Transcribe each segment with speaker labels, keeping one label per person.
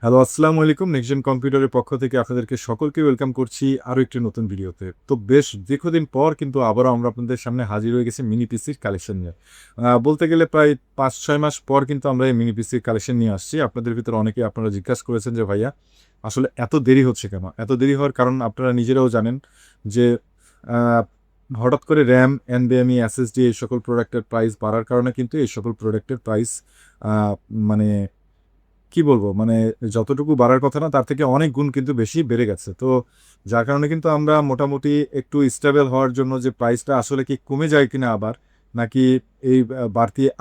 Speaker 1: Hello, আসসালামু আলাইকুম। Next gen কম্পিউটারের পক্ষ থেকে আপনাদেরকে সকলকে ওয়েলকাম করছি আরও একটি নতুন ভিডিওতে। তো বেশ দীর্ঘদিন পর কিন্তু আবারও আমরা আপনাদের সামনে হাজির হয়ে গেছি মিনি পিসির কালেকশন নিয়ে। বলতে গেলে প্রায় ৫-৬ মাস পর কিন্তু আমরা এই মিনি পিসির কালেকশন নিয়ে আসছি। আপনাদের ভিতরে অনেকেই আপনারা জিজ্ঞাসা করেছেন যে, "ভাইয়া আসলে এত দেরি হচ্ছে কেন?" এত দেরি হওয়ার কারণ আপনারা নিজেরাও জানেন যে, আ হঠাৎ করে RAM, NVMe, SSD এই সকল প্রোডাক্টের প্রাইস বাড়ার কারণে কিন্তু এই সকল প্রোডাক্টের প্রাইস আ মানে কি বলবো? মানে যতটুকু বাড়ার কথা না তার থেকে অনেক গুণ কিন্তু বেশি বেড়ে গেছে। তো যার কারণে কিন্তু আমরা মোটামুটি একটু স্টেবল হওয়ার জন্য যে প্রাইসটা আসলে কি কমে যায় কিনা আবার? নাকি এই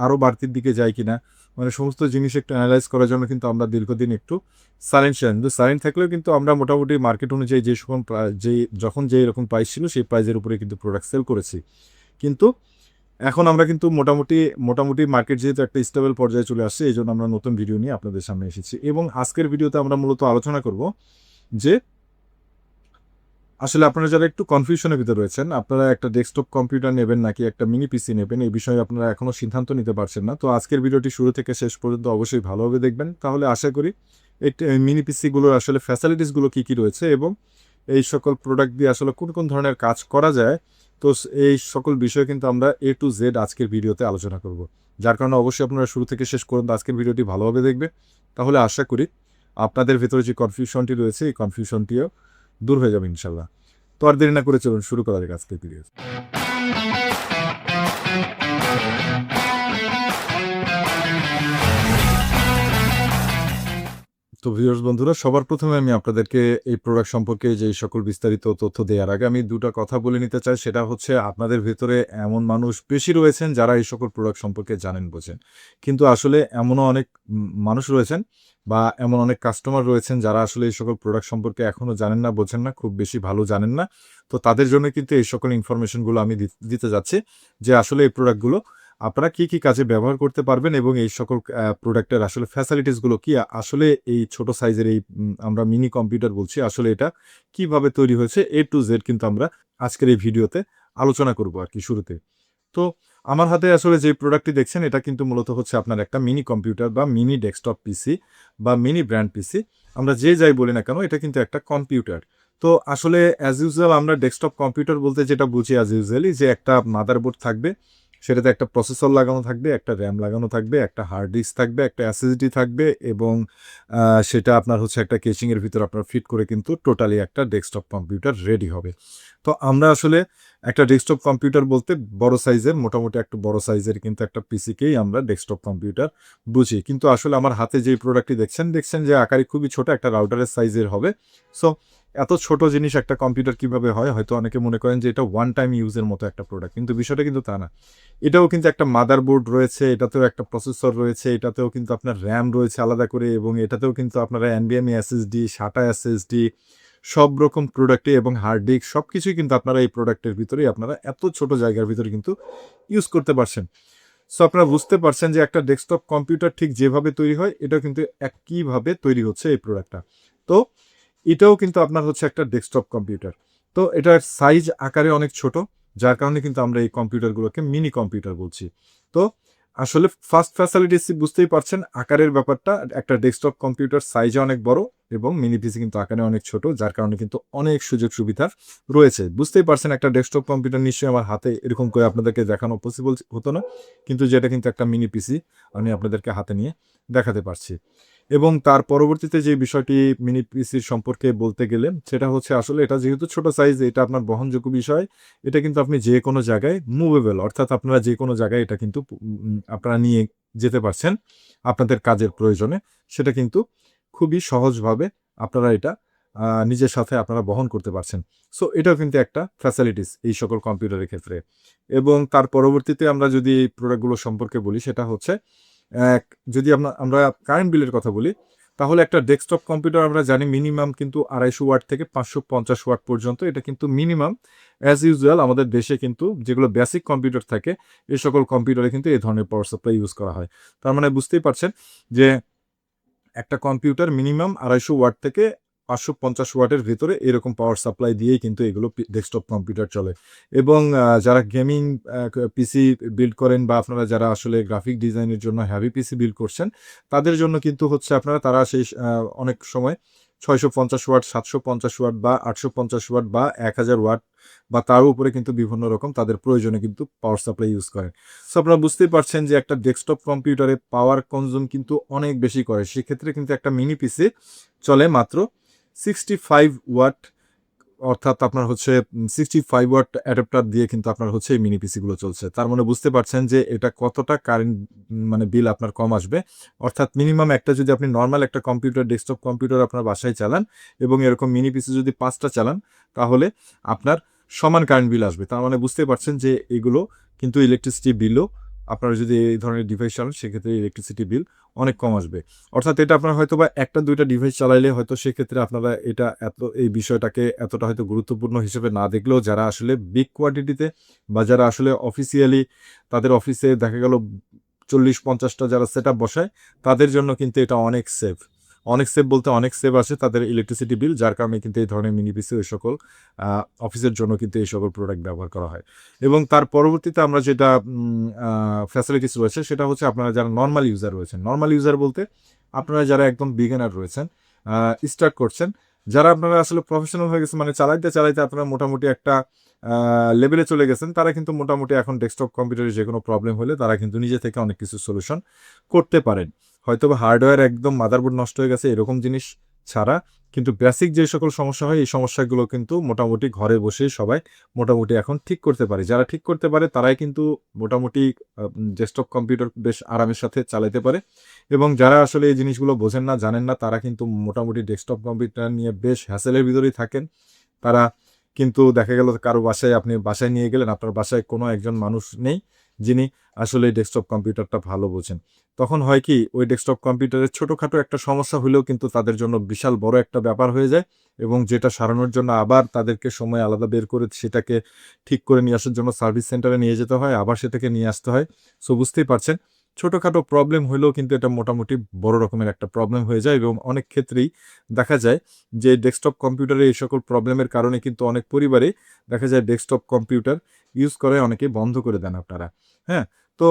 Speaker 1: আরো বাড়তির দিকে যায় কিনা? মানে সমস্ত জিনিস একটু এনালাইজ করার জন্য কিন্তু আমরা দীর্ঘদিন একটু সাইলেন্ট ছিলাম। কিন্তু সাইলেন্ট থাকলেও কিন্তু আমরা মোটামুটি মার্কেট অনুযায়ী যে সকল যখন যেই রকম প্রাইস ছিল সেই প্রাইসের উপরে কিন্তু প্রোডাক্ট সেল করেছি। কিন্তু এখন আমরা কিন্তু মোটামুটি মার্কেট যেহেতু একটা স্টেবল পর্যায়ে চলে আসছে, এজন্য আমরা নতুন ভিডিও নিয়ে আপনাদের সামনে এসেছি। এবং আজকের ভিডিওতে আমরা মূলত আলোচনা করব যে, আসলে আপনারা যারা একটু কনফিউশন এর ভিতরে রয়েছেন, আপনারা একটা ডেস্কটপ কম্পিউটার নেবেন নাকি একটা মিনি পিসি নেবেন, এই বিষয়ে আপনারা এখনো সিদ্ধান্ত নিতে পারছেন না। তো আজকের ভিডিওটি শুরু থেকে শেষ পর্যন্ত অবশ্যই ভালোভাবে দেখবেন। তাহলে আশা করি মিনি পিসি গুলোর আসলে ফ্যাসিলিটিস গুলো কি রয়েছে এবং এই সকল প্রোডাক্ট দিয়ে আসলে কোন ধরনের কাজ করা যায়। তো এই সকল বিষয় কিন্তু আমরা A to Z আজকের ভিডিওতে আলোচনা করব। যার কারণে অবশ্যই আপনারা শুরু থেকে শেষ পর্যন্ত আজকের ভিডিওটি ভালোভাবে দেখবেন। তাহলে আশা করি আপনাদের ভেতরে যে কনফিউশনটি রয়েছে, এই কনফিউশনটিও দূর হয়ে যাবে ইনশাআল্লাহ। তো আর দেরি না করে চলুন শুরু করা যাক আজকের ভিডিও। তো ভিউয়ার্স বন্ধুরা, সবার প্রথমে আমি আপনাদেরকে এই প্রোডাক্ট সম্পর্কে যে সকল বিস্তারিত তথ্য দেওয়ার আগে আমি ২ টা কথা বলে নিতে চাই। সেটা হচ্ছে, আপনাদের ভেতরে এমন মানুষ বেশি রয়েছেন যারা এই সকল প্রোডাক্ট সম্পর্কে জানেন বোঝেন। কিন্তু আসলে এমনও অনেক মানুষ রয়েছেন বা এমন অনেক কাস্টমার রয়েছেন যারা আসলে এই সকল প্রোডাক্ট সম্পর্কে এখনো জানেন না, বোঝেন না, খুব বেশি ভালো জানেন না। তো তাদের জন্য কিন্তু এই সকল ইনফরমেশন গুলো আমি দিতে যাচ্ছি যে আসলে এই প্রোডাক্টগুলো আপনারা কি কাজে ব্যবহার করতে পারবেন এবং এই সকল প্রোডাক্টের আসলে ফ্যাসিলিটিস গুলো কি? আসলে এই ছোট সাইজের এই আমরা মিনি কম্পিউটার বলছি, আসলে এটা কিভাবে তৈরি হয়েছে A to Z কিন্তু আমরা আজকের এই ভিডিওতে আলোচনা করব আরকি শুরুতে। তো আমার হাতে আসলে যে প্রোডাক্টটি দেখছেন, এটা কিন্তু মূলত হচ্ছে আপনার একটা মিনি কম্পিউটার বা মিনি ডেস্কটপ পিসি বা মিনি ব্র্যান্ড পিসি। আমরা যে যাই বলি না কেন, এটা কিন্তু একটা কম্পিউটার। তো আসলে অ্যাজ ইউজুয়াল আমরা ডেস্কটপ কম্পিউটার বলতে যেটা বুঝি অ্যাজ ইউজুয়ালি, যে একটা মাদারবোর্ড থাকবে, সেটাতে একটা প্রসেসর লাগানো থাকবে, একটা RAM লাগানো থাকবে, একটা হার্ড ডিস্ক থাকবে, একটা SSD থাকবে এবং আ সেটা আপনার হচ্ছে একটা কেসিং এর ভিতর আপনার ফিট করে কিন্তু টোটালি একটা ডেস্কটপ কম্পিউটার রেডি হবে। তো আমরা আসলে একটা ডেস্কটপ কম্পিউটার বলতে বড় সাইজের, মোটামুটি একটু বড় সাইজের কিন্তু একটা পিসিকেই আমরা ডেস্কটপ কম্পিউটার বুঝি। কিন্তু আসলে আমার হাতে যেই প্রোডাক্টটি দেখছেন যে আকারে খুবই ছোট, একটা রাউটারের সাইজের হবে। সো এত ছোট জিনিস একটা কম্পিউটার কিভাবে হয়? হয়তো অনেকে মনে করেন যে এটা ওয়ান টাইম ইউজের মতো একটা প্রোডাক্ট। কিন্তু বিষয়টা কিন্তু তা না। এটাও কিন্তু একটা মাদারবোর্ড রয়েছে, এটাতেও একটা প্রসেসর রয়েছে, এটাতেও কিন্তু আপনার RAM রয়েছে আলাদা করে এবং এটাতেও কিন্তু আপনারা NVMe SSD, SATA SSD সব রকম প্রোডাক্টে এবং হার্ড ডিস্ক সবকিছুই কিন্তু আপনারা এই প্রোডাক্টের ভিতরেই আপনারা এত ছোট জায়গার ভিতরে কিন্তু ইউজ করতে পারছেন। সো আপনারা বুঝতে পারছেন যে একটা ডেস্কটপ কম্পিউটার ঠিক যেভাবে তৈরি হয়, এটাও কিন্তু একইভাবে তৈরি হচ্ছে এই প্রোডাক্টটা। তো এটাও কিন্তু আপনার হচ্ছে একটা ডেস্কটপ কম্পিউটার। তো এটার সাইজ আকারে অনেক ছোট, যার কারণে কিন্তু আমরা এই কম্পিউটারগুলোকে মিনি কম্পিউটার বলছি। তো আসলে ফার্স্ট ফ্যাসিলিটিস বুঝতেই পারছেন, আকারের ব্যাপারটা একটা ডেস্কটপ কম্পিউটার সাইজে অনেক বড় এবং মিনি পিসি কিন্তু আকারে অনেক ছোট, যার কারণে কিন্তু অনেক সুযোগ সুবিধা রয়েছে। বুঝতেই পারছেন একটা ডেস্কটপ কম্পিউটার নিশ্চয়ই আমার হাতে এরকম করে আপনাদেরকে দেখানো পসিবল হতো না। কিন্তু যেটা কিন্তু একটা মিনি পিসি আমি আপনাদেরকে হাতে নিয়ে দেখাতে পারছি। এবং তার পরবর্তীতে যে বিষয়টি মিনি পিসির সম্পর্কে বলতে গেলে, সেটা হচ্ছে আসলে এটা যেহেতু ছোট সাইজ, এটা আপনার বহনযোগ্য বিষয়। এটা কিন্তু আপনি যেকোনো জায়গায় মুভেবল, অর্থাৎ আপনারা যেকোনো জায়গায় এটা কিন্তু আপনারা নিয়ে যেতে পারছেন আপনাদের কাজের প্রয়োজনে। সেটা কিন্তু খুবই সহজভাবে আপনারা এটা নিজের সাথে আপনারা বহন করতে পারছেন। সো এটাও কিন্তু একটা ফ্যাসিলিটিস এই সকল কম্পিউটারের ক্ষেত্রে। এবং তার পরবর্তীতে আমরা যদি এই প্রোডাক্টগুলো সম্পর্কে বলি, সেটা হচ্ছে এক যদি আমরা কারেন্ট বিলের কথা বলি, তাহলে একটা ডেস্কটপ কম্পিউটার আমরা জানি মিনিমাম কিন্তু ২৫০ ওয়াট থেকে ৫৫০ ওয়াট পর্যন্ত। এটা কিন্তু মিনিমাম। অ্যাজ ইউজুয়াল আমাদের দেশে কিন্তু যেগুলো বেসিক কম্পিউটার থাকে, এই সকল কম্পিউটারে কিন্তু এই ধরনের পাওয়ার সাপ্লাই ইউজ করা হয়। তার মানে বুঝতেই পারছেন যে একটা কম্পিউটার মিনিমাম ২৫০ ওয়াট থেকে 550 ওয়াটের ভিতরে এরকম পাওয়ার সাপ্লাই দিয়েই কিন্তু এগুলো ডেস্কটপ কম্পিউটার চলে। এবং যারা গেমিং পিসি বিল্ড করেন বা আপনারা যারা আসলে গ্রাফিক ডিজাইনের জন্য হেভি পিসি বিল্ড করছেন, তাদের জন্য কিন্তু হচ্ছে তারা সেই অনেক সময় 650 ওয়াট, 750 ওয়াট বা 850 ওয়াট বা 1000 ওয়াট বা তার উপরে কিন্তু বিভিন্ন রকম তাদের প্রয়োজনে কিন্তু পাওয়ার সাপ্লাই ইউজ করেন। সো আপনারা বুঝতেই পারছেন যে একটা ডেস্কটপ কম্পিউটারে পাওয়ার কনজিউম কিন্তু অনেক বেশি করে। সেক্ষেত্রে কিন্তু একটা মিনি পিসি চলে মাত্র 65 ওয়াট, অর্থাৎ আপনার হচ্ছে 65 ওয়াট অ্যাডাপ্টার দিয়ে কিন্তু আপনার হচ্ছে এই মিনি পিসিগুলো চলছে। তার মানে বুঝতে পারছেন যে এটা কতটা কারেন্ট মানে বিল আপনার কম আসবে। অর্থাৎ মিনিমাম একটা যদি আপনি নরমাল একটা কম্পিউটার, ডেস্কটপ কম্পিউটার আপনার বাসায় চালান এবং এরকম মিনি পিসি যদি ৫ টা চালান, তাহলে আপনার সমান কারেন্ট বিল আসবে। তার মানে বুঝতেই পারছেন যে এগুলো কিন্তু ইলেকট্রিসিটি বিলও, আপনারা যদি এই ধরনের ডিভাইস চালান সেক্ষেত্রে ইলেকট্রিসিটি বিল অনেক কম আসবে। অর্থাৎ এটা আপনার হয়তোবা ১ টা ২ টা ডিভাইস চালাইলে হয়তো সেক্ষেত্রে আপনারা এটা এই বিষয়টাকে এতটা হয়তো গুরুত্বপূর্ণ হিসেবে না দেখলেও, যারা আসলে বিগ কোয়ান্টিটিতে বা যারা আসলে অফিসিয়ালি তাদের অফিসে দেখা গেল ৪০-৫০ টা যারা সেটআপ বসায়, তাদের জন্য কিন্তু এটা অনেক সেভ। অনেক সেভ বলতে অনেক সেভ আসে তাদের ইলেকট্রিসিটি বিল, যার কারণে কিন্তু এই ধরনের মিনি পিসি ওই সকল অফিসের জন্য কিন্তু এই সকল প্রোডাক্ট ব্যবহার করা হয়। এবং তার পরবর্তীতে আমরা যেটা ফ্যাসিলিটিস রয়েছে সেটা হচ্ছে আপনারা যারা নরমাল ইউজার রয়েছেন, নরমাল ইউজার বলতে আপনারা যারা একদম বিগিনার রয়েছেন, স্টার্ট করছেন, যারা আপনারা আসলে প্রফেশনাল হয়ে গেছেন, মানে চালাইতে চালাইতে আপনারা মোটামুটি একটা লেভেলে চলে গেছেন, তারা কিন্তু মোটামুটি এখন ডেস্কটপ কম্পিউটারে যে কোনো প্রবলেম হলে তারা কিন্তু নিজে থেকে অনেক কিছু সলিউশন করতে পারেন। হয়তোবা হার্ডওয়্যার একদম মাদারবোর্ড নষ্ট হয়ে গেছে এরকম জিনিস ছাড়া কিন্তু বেসিক যে সকল সমস্যা হয় এই সমস্যাগুলো কিন্তু মোটামুটি ঘরে বসেই সবাই মোটামুটি এখন ঠিক করতে পারে। যারা ঠিক করতে পারে তারাই কিন্তু মোটামুটি ডেস্কটপ কম্পিউটার বেশ আরামের সাথে চালাতে পারে। এবং যারা আসলে এই জিনিসগুলো বোঝেন না, জানেন না, তারা কিন্তু মোটামুটি ডেস্কটপ কম্পিউটার নিয়ে বেশ হ্যাসেলের ভিতরেই থাকেন। তারা কিন্তু দেখা গেল কারো বাসায়, আপনি বাসায় নিয়ে গেলেন, আপনার বাসায় কোনো একজন মানুষ নেই যিনি আসলে ডেস্কটপ কম্পিউটারটা ভালো বোঝেন। তখন হয় কি, ওই ডেস্কটপ কম্পিউটারের ছোটোখাটো একটা সমস্যা হলেও কিন্তু তাদের জন্য বিশাল বড় একটা ব্যাপার হয়ে যায় এবং যেটা সারানোর জন্য আবার তাদেরকে সময় আলাদা বের করে সেটাকে ঠিক করে নিয়ে আসার জন্য সার্ভিস সেন্টারে নিয়ে যেতে হয়, আবার সেটাকে নিয়ে আসতে হয়। সো বুঝতেই পারছেন, ছোটোখাটো প্রবলেম হলেও কিন্তু এটা মোটামুটি বড় রকমের একটা প্রবলেম হয়ে যায় এবং অনেক ক্ষেত্রেই দেখা যায় যে ডেস্কটপ কম্পিউটারে এই সকল প্রবলেমের কারণে কিন্তু অনেক পরিবারে দেখা যায় ডেস্কটপ কম্পিউটার ইউজ করে অনেকে বন্ধ করে দেন আপনারা। হ্যাঁ? তো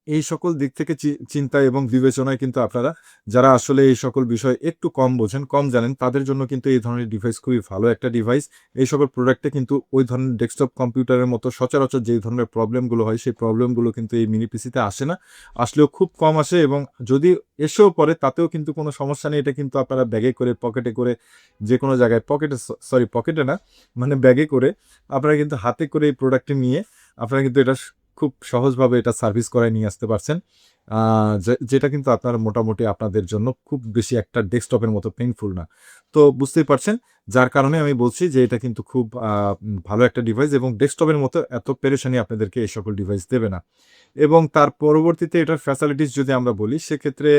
Speaker 1: এই সকল দিক থেকে চিন্তা এবং বিবেচনায় কিন্তু আপনারা যারা আসলে এই সকল বিষয় একটু কম বোঝেন, কম জানেন, তাদের জন্য কিন্তু এই ধরনের ডিভাইস খুবই ভালো একটা ডিভাইস। এই সকল প্রোডাক্টে কিন্তু ওই ধরনের ডেস্কটপ কম্পিউটারের মতো সচরাচর যেই ধরনের প্রবলেমগুলো হয়, সেই প্রবলেমগুলো কিন্তু এই মিনি পিসিতে আসে না। আসলেও খুব কম আসে এবং যদি এসেও পড়ে তাতেও কিন্তু কোনো সমস্যা নেই। এটা কিন্তু আপনারা ব্যাগে করে, পকেটে করে যেকোনো জায়গায়, পকেটে না, মানে ব্যাগে করে আপনারা কিন্তু হাতে করে এই প্রোডাক্টটি নিয়ে আপনারা কিন্তু এটা খুব সহজভাবে এটা সার্ভিস করায় নিয়ে আসতে পারছেন। যেটা কিন্তু আপনার মোটামুটি আপনাদের জন্য খুব বেশি একটা ডেস্কটপের মতো পেইনফুল না। তো বুঝতেই পারছেন, যার কারণে আমি বলছি যে এটা কিন্তু খুব ভালো একটা ডিভাইস এবং ডেস্কটপের মতো এত পেরেশানি আপনাদেরকে এই সকল ডিভাইস দেবে না। এবং তার পরবর্তীতে এটার ফ্যাসিলিটিস যদি আমরা বলি, সেক্ষেত্রে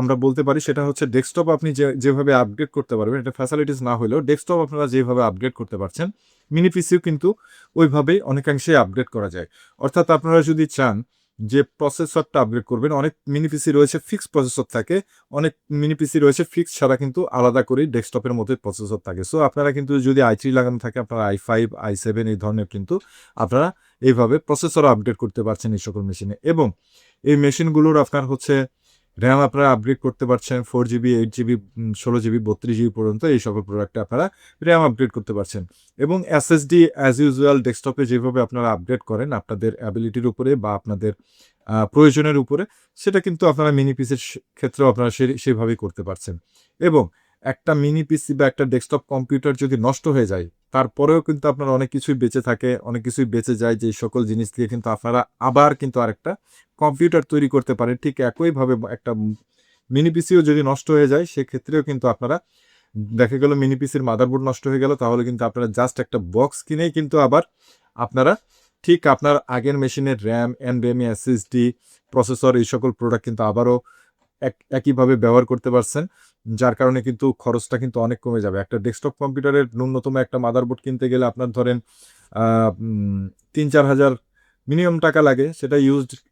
Speaker 1: আমরা বলতে পারি সেটা হচ্ছে ডেস্কটপ আপনি যেভাবে আপগ্রেড করতে পারবেন, এটা ফ্যাসিলিটিস না হলেও ডেস্কটপ আপনারা যেভাবে আপগ্রেড করতে পারছেন, মিনি পিসিও কিন্তু ওইভাবেই অনেকাংশেই আপগ্রেড করা যায়। অর্থাৎ আপনারা যদি চান যে প্রসেসরটা আপগ্রেড করবেন, অনেক মিনি পিসি রয়েছে ফিক্সড প্রসেসর থাকে, অনেক মিনি পিসি রয়েছে ফিক্সড ছাড়া কিন্তু আলাদা করেই ডেস্কটপের মধ্যে প্রসেসর থাকে। সো আপনারা কিন্তু যদি i3 লাগানো থাকে, আপনারা i5, i7 এই ধরনের কিন্তু আপনারা এইভাবে প্রসেসর আপগ্রেড করতে পারছেন এই সকল মেশিনে। এবং এই মেশিনগুলোর আপনার হচ্ছে RAM আপনারা আপগ্রেড করতে পারছেন 4GB, 8GB, 16GB, 32GB পর্যন্ত এই সকল প্রোডাক্টে আপনারা RAM আপগ্রেড করতে পারছেন। এবং SSD অ্যাজ ইউজুয়াল ডেস্কটপে যেভাবে আপনারা আপগ্রেড করেন আপনাদের অ্যাবিলিটির উপরে বা আপনাদের প্রয়োজনের উপরে, সেটা কিন্তু আপনারা মিনি পিসির ক্ষেত্রেও আপনারা সেভাবেই করতে পারছেন। এবং একটা মিনি পিসি বা একটা ডেস্কটপ কম্পিউটার যদি নষ্ট হয়ে যায়, তারপরেও কিন্তু আপনার অনেক কিছুই বেঁচে থাকে, অনেক কিছুই বেঁচে যায়, যে সকল জিনিস দিয়ে কিন্তু আপনারা আবার কিন্তু আরেকটা কম্পিউটার তৈরি করতে পারেন। ঠিক একইভাবে একটা মিনি পিসিও যদি নষ্ট হয়ে যায়, সেক্ষেত্রেও কিন্তু আপনারা দেখা গেল মিনি পিসির মাদারবোর্ড নষ্ট হয়ে গেল, তাহলে কিন্তু আপনারা জাস্ট একটা বক্স কিনেই কিন্তু আবার আপনারা ঠিক আপনার আগের মেশিনের RAM, NVMe, SSD, প্রসেসর এই সকল প্রোডাক্ট কিন্তু আবারও একইভাবে ব্যবহার করতে পারছেন। যার কারণে কিন্তু খরচটা কিন্তু অনেক কমে যাবে। একটা ডেস্কটপ কম্পিউটারের ন্যূনতম একটা মাদারবোর্ড কিনতে গেলে আপনার ধরেন ৩-৪ হাজার মিনিমাম টাকা লাগে, সেটা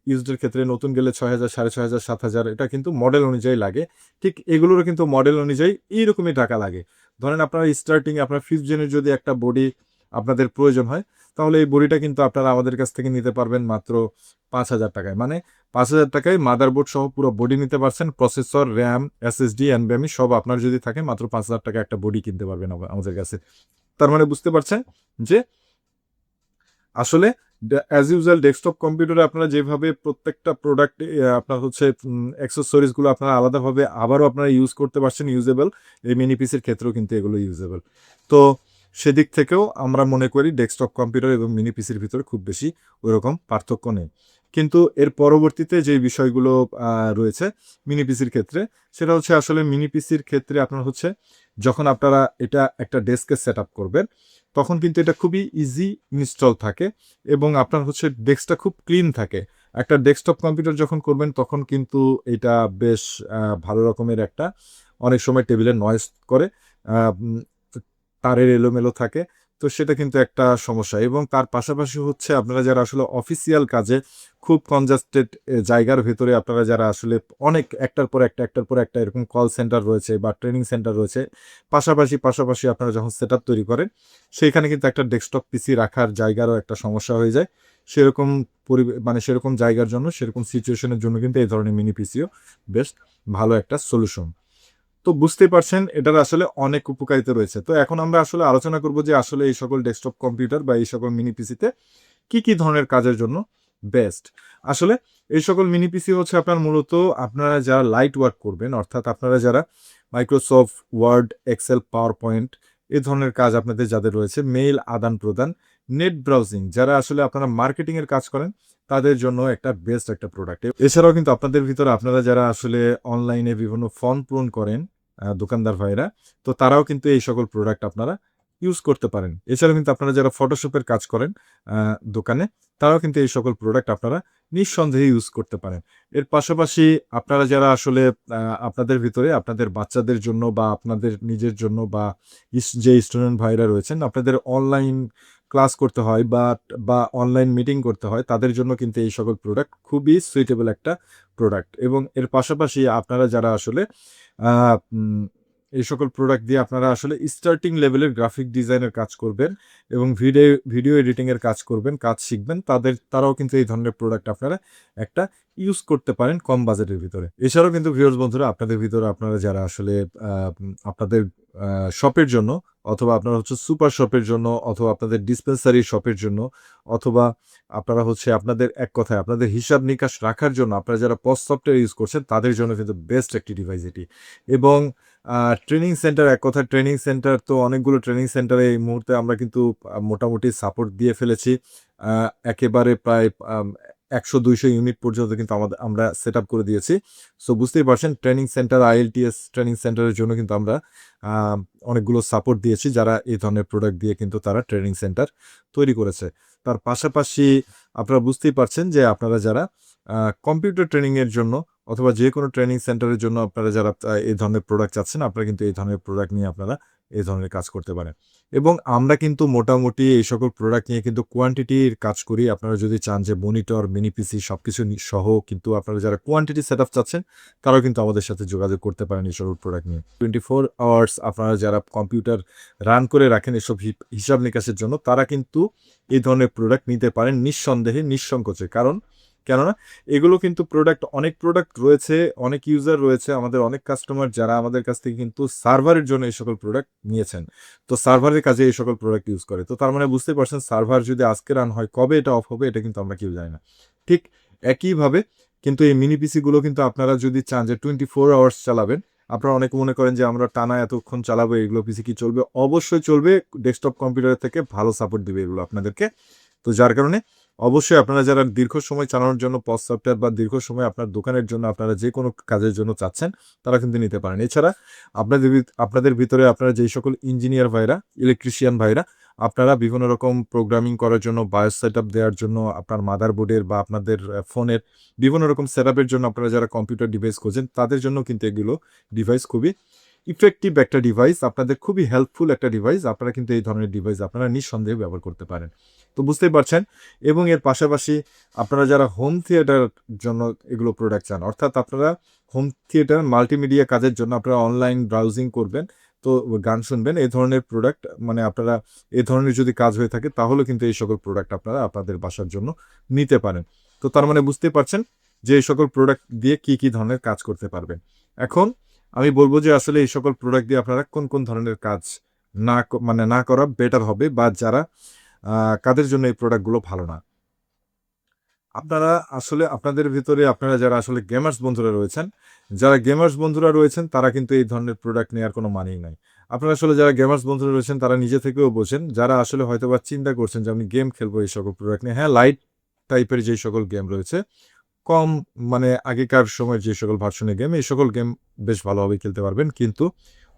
Speaker 1: ইউজডের ক্ষেত্রে নতুন গেলে ৬,০০০, ৬,৫০০, ৭,০০০, এটা কিন্তু মডেল অনুযায়ী লাগে। ঠিক এগুলোরও কিন্তু মডেল অনুযায়ী এইরকমই টাকা লাগে। ধরেন আপনারা স্টার্টিং আপনার 5th জেনের যদি একটা বডি আপনাদের প্রয়োজন হয়, তাহলে এই বডিটা কিন্তু আপনারা আমাদের কাছ থেকে নিতে পারবেন মাত্র ৫,০০০ টাকায়। মানে ৫,০০০ টাকায় মাদারবোর্ড সহ পুরো বডি নিতে পারছেন। প্রসেসর, RAM, SSD, NVMe সব আপনার যদি থাকে মাত্র ৫,০০০ টাকায় একটা বডি কিনতে পারবেন আমাদের কাছে। তার মানে বুঝতে পারছেন যে আসলে অ্যাজ ইউজুয়াল ডেস্কটপ কম্পিউটারে আপনারা যেভাবে প্রত্যেকটা প্রোডাক্ট আপনার হচ্ছে অ্যাক্সেসরিজগুলো আপনারা আলাদাভাবে আবারও আপনারা ইউজ করতে পারছেন ইউজেবল, এই মিনি পিসির ক্ষেত্রেও কিন্তু এগুলো ইউজেবল। তো সেদিক থেকেও আমরা মনে করি ডেস্কটপ কম্পিউটার এবং মিনি পিসির ভিতরে খুব বেশি ওইরকম পার্থক্য নেই। কিন্তু এর পরবর্তীতে যে বিষয়গুলো রয়েছে মিনি পিসির ক্ষেত্রে, সেটা হচ্ছে আসলে মিনি পিসির ক্ষেত্রে আপনার হচ্ছে যখন আপনারা এটা একটা ডেস্কে সেট আপ করবেন, তখন কিন্তু এটা খুবই ইজি ইনস্টল থাকে এবং আপনার হচ্ছে ডেস্কটা খুব ক্লিন থাকে। একটা ডেস্কটপ কম্পিউটার যখন করবেন তখন কিন্তু এটা বেশ ভালো রকমের একটা অনেক সময় টেবিলে নয়েজ করে, আ উম তারের এলোমেলো থাকে। তো সেটা কিন্তু একটা সমস্যা এবং তার পাশাপাশি হচ্ছে আপনারা যারা আসলে অফিসিয়াল কাজে খুব কনজাস্টেড জায়গার ভেতরে আপনারা যারা আসলে অনেক একটার পর একটা, একটার পর একটা এরকম কল সেন্টার রয়েছে বা ট্রেনিং সেন্টার রয়েছে। পাশাপাশি আপনারা যখন সেটআপ তৈরি করেন, সেইখানে কিন্তু একটা ডেস্কটপ পিসি রাখার জায়গারও একটা সমস্যা হয়ে যায়। সেরকম মানে সেরকম জায়গার জন্য, সেরকম সিচুয়েশন এর জন্য কিন্তু এই ধরনের মিনি পিসিও বেশ ভালো একটা সলিউশন। তো বুঝতেই পারছেন এটার আসলে অনেক উপকারিতা রয়েছে। তো এখন আমরা আসলে আলোচনা করব যে আসলে এই সকল ডেস্কটপ কম্পিউটার বা এই সকল মিনি পিসিতে কি ধরনের কাজের জন্য বেস্ট। আসলে এই সকল মিনি পিসি হচ্ছে আপনার মূলত আপনারা যারা লাইট ওয়ার্ক করবেন, অর্থাৎ আপনারা যারা মাইক্রোসফট ওয়ার্ড, এক্সেল, পাওয়ারপয়েন্ট এ ধরনের কাজ আপনাদের যাদের রয়েছে, মেইল আদান-প্রদান, নেট ব্রাউজিং যারা আসলে আপনারা মার্কেটিং এর কাজ করেন, তাদের জন্য একটা বেস্ট একটা প্রোডাক্ট। এছাড়াও কিন্তু আপনাদের ভিতরে আপনারা যারা আসলে অনলাইনে বিভিন্ন ফর্ম পূরণ করেন, দোকানদার ভাইরা, তো তারাও কিন্তু এই সকল প্রোডাক্ট আপনারা ইউজ করতে পারেন। এছাড়াও কিন্তু আপনারা যারা ফটোশপের কাজ করেন দোকানে, তারাও কিন্তু এই সকল প্রোডাক্ট আপনারা নিঃসন্দেহে ইউজ করতে পারেন। এর পাশাপাশি আপনারা যারা আসলে আপনাদের ভিতরে আপনাদের বাচ্চাদের জন্য বা আপনাদের নিজের জন্য বা যে স্টুডেন্ট ভাইরা রয়েছেন, আপনাদের অনলাইন ক্লাস করতে হয় বা অনলাইন মিটিং করতে হয়, তাদের জন্য কিন্তু এই সকল প্রোডাক্ট খুবই সুইটেবল একটা প্রোডাক্ট এবং এর পাশাপাশি আপনারা যারা আসলে আ উম এই সকল প্রোডাক্ট দিয়ে আপনারা আসলে স্টার্টিং লেভেলের গ্রাফিক ডিজাইনের কাজ করবেন এবং ভিডিও এডিটিং এর কাজ করবেন, কাজ শিখবেন। তারাও কিন্তু এই ধরনের প্রোডাক্ট আপনারা একটা ইউজ করতে পারেন কম বাজেটের ভিতরে। এছাড়াও কিন্তু ভিউয়ার্স বন্ধুরা আপনাদের ভিতরে আপনারা যারা আসলে আপনাদের শপের জন্য অথবা আপনারা হচ্ছে সুপার শপের জন্য অথবা আপনাদের ডিসপেন্সারি শপের জন্য অথবা আপনারা হচ্ছে আপনাদের এক কথায় আপনাদের হিসাব নিকাশ রাখার জন্য আপনারা যারা POS সফটওয়্যার ইউজ করছেন তাদের জন্য কিন্তু বেস্ট একটি ডিভাইস এটি। এবং ট্রেনিং সেন্টার, এক কথায় ট্রেনিং সেন্টার তো অনেকগুলো ট্রেনিং সেন্টারে এই মুহূর্তে আমরা কিন্তু মোটামুটি সাপোর্ট দিয়ে ফেলেছি। আ একেবারে প্রায় ১০০-২০০ ইউনিট পর্যন্ত কিন্তু আমরা সেটআপ করে দিয়েছি। সো বুঝতেই পারছেন ট্রেনিং সেন্টার, IELTS ট্রেনিং সেন্টারের জন্য কিন্তু আমরা আ অনেকগুলো সাপোর্ট দিয়েছি যারা এই ধরনের প্রোডাক্ট দিয়ে কিন্তু তারা ট্রেনিং সেন্টার তৈরি করেছে। তার পাশাপাশি আপনারা বুঝতেই পারছেন যে আপনারা যারা আ কম্পিউটার ট্রেনিং এর জন্য অথবা যেকোনো ট্রেনিং সেন্টারের জন্য আপনারা যারা এই ধরনের প্রোডাক্ট চাচ্ছেন, আপনারা কিন্তু এই ধরনের প্রোডাক্ট নিয়ে আপনারা এই ধরনের কাজ করতে পারেন। এবং আমরা কিন্তু মোটামুটি এই সকল প্রোডাক্ট নিয়ে কিন্তু কোয়ান্টিটির কাজ করি। আপনারা যদি চান যে মনিটর, মিনি পিসি সবকিছু সহ কিন্তু আপনারা যারা কোয়ান্টিটি সেটআপ চাচ্ছেন, তারাও কিন্তু আমাদের সাথে যোগাযোগ করতে পারেন এই সকল প্রোডাক্ট নিয়ে। 24 আওয়ার্স আপনারা যারা কম্পিউটার রান করে রাখেন এসব হিসাব নিকাশের জন্য, তারা কিন্তু এই ধরনের প্রোডাক্ট নিতে পারেন নিঃসন্দেহে, নিঃসংকোচে। কেননা এগুলো কিন্তু অনেক প্রোডাক্ট রয়েছে, অনেক ইউজার রয়েছে, আমাদের অনেক কাস্টমার যারা আমাদের কাছ থেকে কিন্তু সার্ভারের জন্য এই সকল প্রোডাক্ট নিয়েছেন। তো সার্ভারের কাজে এই সকল প্রোডাক্ট ইউজ করে। তো তার মানে বুঝতেই পারছেন সার্ভার যদি আজকে রান হয়, কবে এটা অফ হবে এটা কিন্তু আমরা কেউ জানি না। ঠিক একইভাবে কিন্তু এই মিনি পিসি গুলো কিন্তু আপনারা যদি চান যে 24 আওয়ার্স চালাবেন, আপনারা অনেকে মনে করেন যে আমরা টানা এতক্ষণ চালাবো, এগুলো পিসি কি চলবে? অবশ্যই চলবে। ডেস্কটপ কম্পিউটারের থেকে ভালো সাপোর্ট দিবে এগুলো আপনাদেরকে। তো যার কারণে অবশ্যই আপনারা যারা দীর্ঘ সময় চালানোর জন্য POS সফটওয়্যার বা দীর্ঘ সময় আপনার দোকানের জন্য আপনারা যেকোনো কাজের জন্য চাচ্ছেন, তারা কিন্তু নিতে পারেন। এছাড়া আপনাদের ভিতরে আপনারা যেই সকল ইঞ্জিনিয়ার ভাইরা, ইলেকট্রিশিয়ান ভাইরা, আপনারা বিভিন্ন রকম প্রোগ্রামিং করার জন্য, বায়োস সেটআপ দেওয়ার জন্য, আপনার মাদারবোর্ডের বা আপনাদের ফোনের বিভিন্ন রকম সেটআপের জন্য আপনারা যারা কম্পিউটার ডিভাইস খোঁজেন, তাদের জন্য কিন্তু এগুলো ডিভাইস খুবই ইফেক্টিভ একটা ডিভাইস, আপনাদের খুবই হেল্পফুল একটা ডিভাইস। আপনারা কিন্তু এই ধরনের ডিভাইস আপনারা নিঃসন্দেহে ব্যবহার করতে পারেন। তো বুঝতেই পারছেন। এবং এর পাশাপাশি আপনারা যারা হোম থিয়েটার জন্য এগুলো প্রোডাক্ট চান, অর্থাৎ আপনারা হোম থিয়েটার মাল্টিমিডিয়া কাজের জন্য আপনারা অনলাইন ব্রাউজিং করবেন, তো গান শুনবেন, এই ধরনের প্রোডাক্ট মানে আপনারা এই ধরনের যদি কাজ হয়ে থাকে তাহলে কিন্তু এই সকল প্রোডাক্ট আপনারা আপনাদের বাসার জন্য নিতে পারেন। তো তার মানে বুঝতেই পারছেন যে এই সকল প্রোডাক্ট দিয়ে কি কি ধরনের কাজ করতে পারবেন। এখন আমি বলবো যে আসলে এই সকল প্রোডাক্ট দিয়ে আপনারা কোন কোন ধরনের কাজ মানে না করা বেটার হবে, বা যারা কাদের জন্য এই প্রোডাক্টগুলো ভালো না। আপনারা আসলে আপনাদের ভিতরে আপনারা যারা আসলে গেমার্স বন্ধুরা রয়েছেন, তারা কিন্তু এই ধরনের প্রোডাক্ট নেওয়ার কোনো মানেই নাই। আপনারা আসলে যারা গেমার্স বন্ধুরা রয়েছেন তারা নিজে থেকেও বোঝেন, যারা আসলে হয়তোবা চিন্তা করছেন যে আমি গেম খেলবো এই সকল প্রোডাক্ট নিয়ে। হ্যাঁ, লাইট টাইপের যেই সকল গেম রয়েছে, কম মানে আগেকার সময়ের যে সকল ভার্সনের গেম, এই সকল গেম বেশ ভালোভাবে খেলতে পারবেন। কিন্তু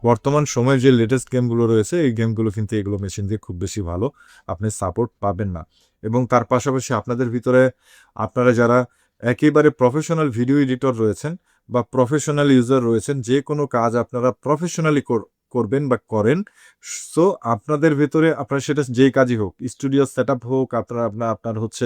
Speaker 1: বর্তমান সময়ের যে লেটেস্ট গেমগুলো রয়েছে, এই গেমগুলো কিন্তু এগুলো মেশিন দিয়ে খুব বেশি ভালো আপনি সাপোর্ট পাবেন না। এবং তার পাশাপাশি আপনাদের ভিতরে আপনারা যারা একেবারে প্রফেশনাল ভিডিও এডিটর রয়েছেন বা প্রফেশনাল ইউজার রয়েছেন, যে কোনো কাজ আপনারা প্রফেশনালি করবেন বা করেন, সো আপনাদের ভেতরে আপনার সেটা যেই কাজই হোক, স্টুডিও সেট আপ হোক, আপনার হচ্ছে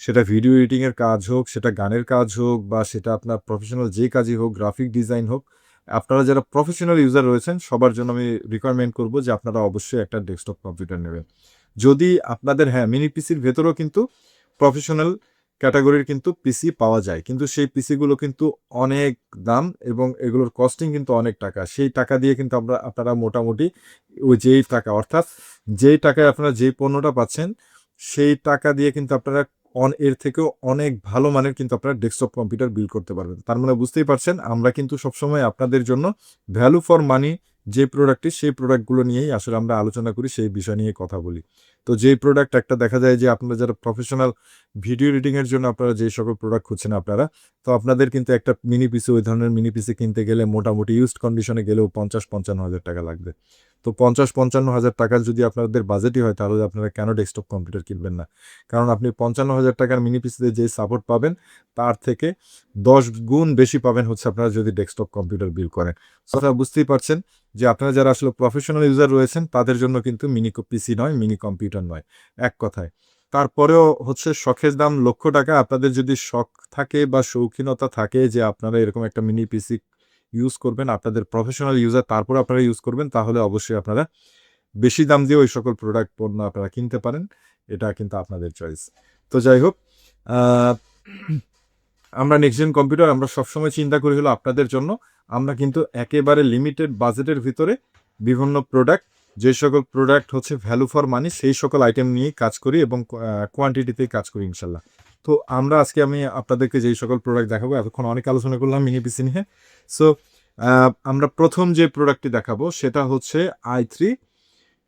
Speaker 1: সেটা ভিডিও এডিটিংয়ের কাজ হোক, সেটা গানের কাজ হোক, বা সেটা আপনার প্রফেশনাল যেই কাজই হোক, গ্রাফিক ডিজাইন হোক, আপনারা যারা প্রফেশনাল ইউজার রয়েছেন সবার জন্য আমি রিকমেন্ড করব যে আপনারা অবশ্যই একটা ডেস্কটপ কম্পিউটার নেবেন। যদি আপনাদের, হ্যাঁ, মিনি পিসির ভেতরেও কিন্তু প্রফেশনাল ক্যাটাগরির কিন্তু পিসি পাওয়া যায়, কিন্তু সেই পিসিগুলো কিন্তু অনেক দাম এবং এগুলোর কস্টিং কিন্তু অনেক টাকা। সেই টাকা দিয়ে কিন্তু আপনারা মোটামুটি ওই যেই টাকা, অর্থাৎ যেই টাকায় আপনারা যেই পণ্যটা পাচ্ছেন, সেই টাকা দিয়ে কিন্তু আপনারা এর থেকেও অনেক ভালো মানের কিন্তু আপনারা ডেস্কটপ কম্পিউটার বিল্ড করতে পারবেন। তার মানে বুঝতেই পারছেন, আমরা কিন্তু সবসময় আপনাদের জন্য ভ্যালু ফর মানি যে প্রোডাক্টটি, সেই প্রোডাক্টগুলো নিয়েই আসলে আমরা আলোচনা করি, সেই বিষয় নিয়ে কথা বলি। তো যেই প্রোডাক্ট একটা দেখা যায় যে আপনারা যারা প্রফেশনাল ভিডিও এডিটিংয়ের জন্য আপনারা যেই সকল প্রোডাক্ট খুঁজছেন আপনারা, তো আপনাদের কিন্তু একটা মিনি পিসি, ওই ধরনের মিনি পিসি কিনতে গেলে মোটামুটি ইউজড কন্ডিশনে গেলেও ৫০-৫৫ হাজার টাকা লাগবে। তো ৫০-৫৫ হাজার টাকার যদি আপনাদের বাজেটই হয়, তাহলে আপনারা কেন ডেস্কটপ কম্পিউটার কিনবেন না? কারণ আপনি ৫৫ হাজার টাকার মিনি পিসিতে যে সাপোর্ট পাবেন, তার থেকে ১০ গুণ বেশি পাবেন হচ্ছে আপনারা যদি ডেস্কটপ কম্পিউটার বিল্ড করেন। সো আপনারা বুঝতেই পারছেন যে আপনারা যারা আসলে প্রফেশনাল ইউজার রয়েছেন তাদের জন্য কিন্তু মিনি পিসি নয়, মিনি কম্পিউটার নয়, এক কথায়। তারপরেও হচ্ছে শখের দাম লক্ষ টাকা। আপনাদের যদি শখ থাকে বা শৌখিনতা থাকে যে আপনারা এরকম একটা মিনি পিসি ইউজ করবেন, আপনাদের প্রফেশনাল ইউজার, তারপর আপনারা ইউজ করবেন, তাহলে অবশ্যই আপনারা বেশি দাম দিয়ে ওই সকল পণ্য আপনারা কিনতে পারেন। এটা কিন্তু আপনাদের চয়েস। তো যাই হোক, আহ, আমরা নেক্সট জেন কম্পিউটার আমরা সবসময় চিন্তা করি হলো আপনাদের জন্য। আমরা কিন্তু একেবারে লিমিটেড বাজেটের ভিতরে বিভিন্ন প্রোডাক্ট, যে সকল প্রোডাক্ট হচ্ছে ভ্যালু ফর মানি, সেই সকল আইটেম নিয়েই কাজ করি এবং কোয়ান্টিটিতেই কাজ করি ইনশাল্লাহ। তো আমি আপনাদেরকে যেই সকল প্রোডাক্ট দেখাবো, এতক্ষণ অনেক আলোচনা করলাম মিনি পিসি নিয়ে। সো আমরা প্রথম যে প্রোডাক্টটি দেখাবো সেটা হচ্ছে i3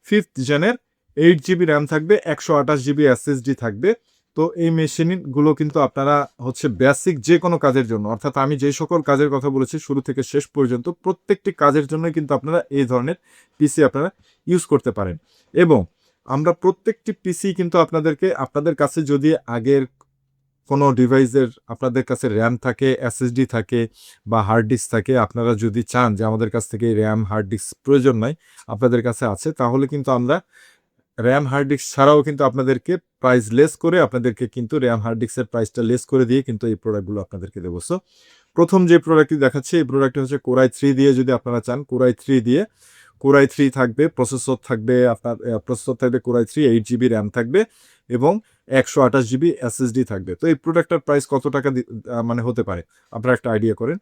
Speaker 1: 5th জেনের, 8 GB র্যাম থাকবে, 128 GB SSD থাকবে। তো এই মেশিনগুলো কিন্তু আপনারা হচ্ছে বেসিক যে কোনো কাজের জন্য, অর্থাৎ আমি যে সকল কাজের কথা বলেছি শুরু থেকে শেষ পর্যন্ত, প্রত্যেকটি কাজের জন্য কিন্তু আপনারা এই ধরনের পিসি আপনারা ইউজ করতে পারেন। এবং আমরা প্রত্যেকটি পিসি কিন্তু আপনাদের কাছে যদি আগের কোনো ডিভাইসের আপনাদের কাছে র্যাম থাকে, এসএসডি থাকে বা হার্ড ডিস্ক থাকে, আপনারা যদি চান যে আমাদের কাছ থেকে র্যাম হার্ড ডিস্ক প্রয়োজন নাই, আপনাদের কাছে আছে, তাহলে কিন্তু আমরা র্যাম হার্ড ডিস্ক ছাড়াও কিন্তু আপনাদেরকে প্রাইস লেস করে আপনাদেরকে কিন্তু র্যাম হার্ড ডিস্কের প্রাইসটা লেস করে দিয়ে কিন্তু এই প্রোডাক্টগুলো আপনাদেরকে দেবো। সো প্রথম যে প্রোডাক্টটি দেখাচ্ছি, এই প্রোডাক্টটি হচ্ছে Core i3 দিয়ে, যদি আপনারা চান Core i3 থাকবে, প্রসেসর থাকবে Core i3, 8 GB র্যাম থাকবে এবং 128 GB SSD থাকবে। তো এই প্রোডাক্টটার প্রাইস কত টাকা মানে হতে পারে আপনারা একটা আইডিয়া করেন।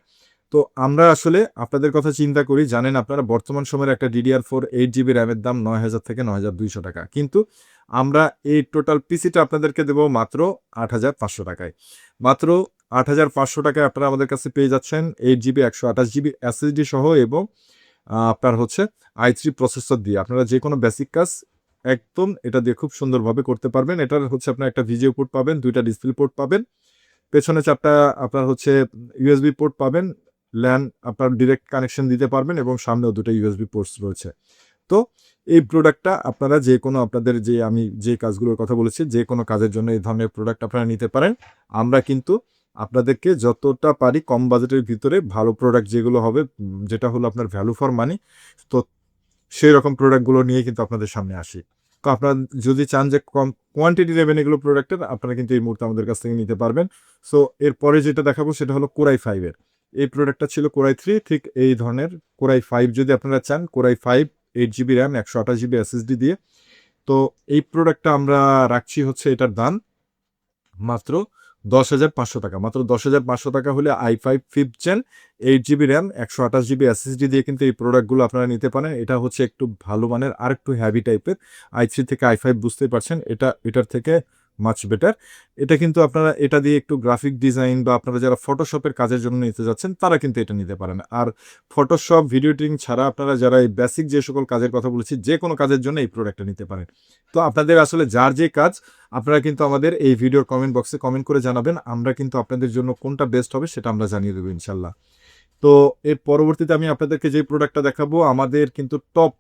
Speaker 1: তো আমরা আসলে আপনাদের কথা চিন্তা করি, জানেন আপনারা বর্তমান সময়ের একটা DDR4 8 GB র্যামের দাম ৯,০০০ থেকে ৯,২০০ টাকা, কিন্তু আমরা এই টোটাল পিসিটা আপনাদেরকে দেবো মাত্র ৮,৫০০ টাকায়। মাত্র ৮,৫০০ টাকায় আপনারা আমাদের কাছে পেয়ে যাচ্ছেন 8 GB 128 GB SSD সহ, এবং আপনার হচ্ছে i3 প্রসেসর দিয়ে আপনারা যে কোনো বেসিক কাজ একদম এটা দিয়ে খুব সুন্দরভাবে করতে পারবেন। এটার হচ্ছে আপনার একটা ভিজিও পোর্ট পাবেন, 2টা ডিসপ্লে পোর্ট পাবেন, পেছনে 4টা আপনার হচ্ছে ইউএসবি পোর্ট পাবেন, ল্যান আপনার ডিরেক্ট কানেকশন দিতে পারবেন, এবং সামনেও 2টা ইউএসবি পোর্টস রয়েছে। তো এই প্রোডাক্টটা আপনারা যে কোনো আপনাদের আমি যে কাজগুলোর কথা বলেছি, যে কোনো কাজের জন্য এই ধরনের প্রোডাক্ট আপনারা নিতে পারেন। আমরা কিন্তু আপনাদেরকে যতটা পারি কম বাজেটের ভিতরে ভালো প্রোডাক্ট যেগুলো হবে, যেটা হলো আপনার ভ্যালু ফর মানি, তো সেই রকম প্রোডাক্টগুলো নিয়ে কিন্তু আপনাদের সামনে আসি। তো আপনারা যদি চান যে কম কোয়ান্টিটি নেবেন এগুলো প্রোডাক্টের, আপনারা কিন্তু এই মুহূর্তে আমাদের কাছ থেকে নিতে পারবেন। সো এরপরে যেটা দেখাবো সেটা হলো কোরাই 5 এর। এই প্রোডাক্টটা ছিল কোরাই 3, ঠিক এই ধরনের কোরাই 5 যদি আপনারা চান, core i 5 8 GB RAM 128 GB SSD দিয়ে। তো এই প্রোডাক্টটা আমরা রাখছি হচ্ছে এটার দাম মাত্র 10,500 টাকা। মাত্র 10,500 টাকা হলে i5 5th gen 8 GB RAM 128 GB SSD দিয়ে কিন্তু এই প্রোডাক্টগুলো আপনারা নিতে পারেন। এটা হচ্ছে একটু ভালো মানের আর একটু হেভি টাইপের। i3 থেকে i5 বুঝতেই পারছেন, এটার থেকে মাচ বেটার। এটা কিন্তু আপনারা এটা দিয়ে একটু গ্রাফিক ডিজাইন বা আপনারা যারা ফটোশপের কাজের জন্য নিতে যাচ্ছেন তারা কিন্তু এটা নিতে পারেন। আর ফটোশপ, ভিডিও এডিটিং ছাড়া আপনারা যারা এই বেসিক যে সকল কাজের কথা বলেছি, যে কোনো কাজের জন্য এই প্রোডাক্টটা নিতে পারেন। তো আপনাদের আসলে যার যে কাজ, আপনারা কিন্তু আমাদের এই ভিডিওর কমেন্ট বক্সে কমেন্ট করে জানাবেন। আমরা কিন্তু আপনাদের জন্য কোনটা বেস্ট হবে সেটা আমরা জানিয়ে দেবো ইনশাল্লাহ। তো এর পরবর্তীতে আমি আপনাদেরকে যে প্রোডাক্টটা দেখাবো আমাদের কিন্তু টপ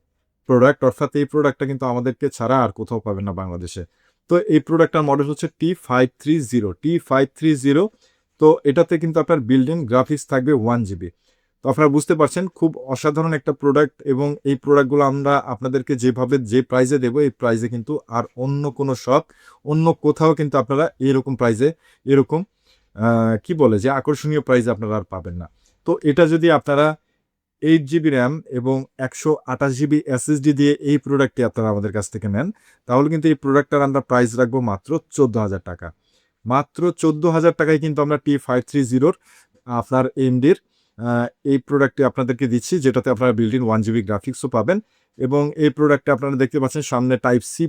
Speaker 1: প্রোডাক্ট, অর্থাৎ এই প্রোডাক্টটা কিন্তু আমাদেরকে ছাড়া আর কোথাও পাবেন না বাংলাদেশে। তো এই প্রোডাক্টটার মডেল হচ্ছে T530। তো এটাতে কিন্তু আপনার বিল্ডিং গ্রাফিক্স থাকবে 1 জিবি। তো আপনারা বুঝতে পারছেন খুব অসাধারণ একটা প্রোডাক্ট, এবং এই প্রোডাক্টগুলো আমরা আপনাদেরকে যেভাবে যে প্রাইজে দেবো এই প্রাইজে কিন্তু আর অন্য কোনো শপ, অন্য কোথাও কিন্তু আপনারা এরকম প্রাইজে, এরকম কি বলে যে আকর্ষণীয় প্রাইজে আপনারা আর পাবেন না। তো এটা যদি আপনারা 8 জিবি র্যাম এবং 128 জিবি এসএসডি দিয়ে এই প্রোডাক্টটি আপনারা আমাদের কাছ থেকে নেন, তাহলে কিন্তু এই প্রোডাক্টটার আমরা প্রাইস রাখবো মাত্র 14,000 টাকা। মাত্র 14,000 টাকায় কিন্তু আমরা T530 আপনার এমডির এই প্রোডাক্টটি আপনাদেরকে দিচ্ছি, যেটাতে আপনারা বিল্ট ইন 1 জিবি গ্রাফিক্সও পাবেন। এবং এই প্রোডাক্টে আপনারা দেখতে পাচ্ছেন সামনে টাইপ সি